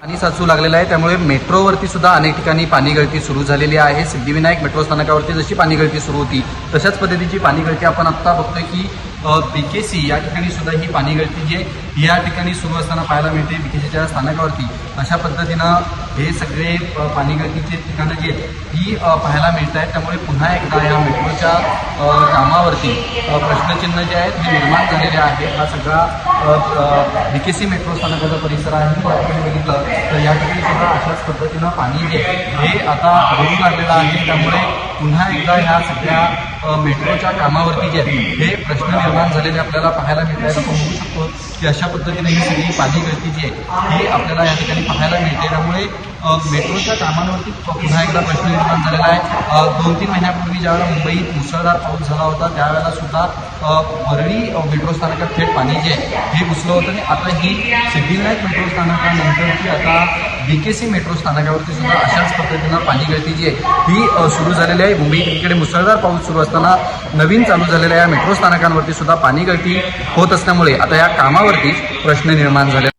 पाणी साचू लागलेलं आहे, त्यामुळे मेट्रोवरती सुद्धा अनेक ठिकाणी पाणी गळती सुरू झालेली आहे। सिद्धिविनायक मेट्रो स्थानकावरती जशी पाणी गळती सुरू होती तशाच पद्धतीची पाणी गळती आपण आत्ता बघतोय की BKC या ठिकाणी सुद्धा ही पाणी गळती जी आहे या ठिकाणी सुरू असताना पाहायला मिळते। BKCच्या स्थानकावरती अशा पद्धतीनं हे सगळे पाणी गळतीचे ठिकाणं जी आहेत ही पाहायला मिळत आहेत। त्यामुळे पुन्हा एकदा या मेट्रोच्या कामावरती प्रश्नचिन्ह जे आहेत हे निर्माण झालेले आहेत। हा सगळा BKC मेट्रो स्थानकाचा परिसर आहे। या ठिकाणी बघितलं तर या ठिकाणी सुद्धा अशाच पद्धतीनं पाणी जे हे आता भरू लागलेलं आहे। त्यामुळे पुन्हा एकदा ह्या सगळ्या मेट्रोच्या कामावरती जे हे प्रश्न निर्माण झालेले आपल्याला पाहायला मिळत आहेत। आपण बघू शकतो की अशा पद्धतीने ही सगळी पाणी गळती जी आहे ही आपल्याला या ठिकाणी पाहायला मिळते। त्यामुळे मेट्रोच्या कामांवरती पुन्हा एकदा प्रश्न निर्माण झालेला आहे। 2-3 महिन्यापूर्वी ज्यावेळेला मुंबईत मुसळधार पाऊस झाला होता त्यावेळेला सुद्धा वरळी मेट्रो स्थानकात थेट पाणी जे हे घुसलं होतं आणि आता ही सिद्धिविनायक मेट्रो स्थानकानंतरची आता BKC मेट्रो स्थानकावरती सुद्धा अशाच पद्धतीनं पाणी गळती जी आहे ही सुरू झालेली आहे। मुंबईकडे मुसळधार पाऊस सुरू असताना नवीन चालू झालेल्या या मेट्रो स्थानकांवरती सुद्धा पाणी गळती होत असल्यामुळे आता या कामावरती प्रश्न निर्माण झालेला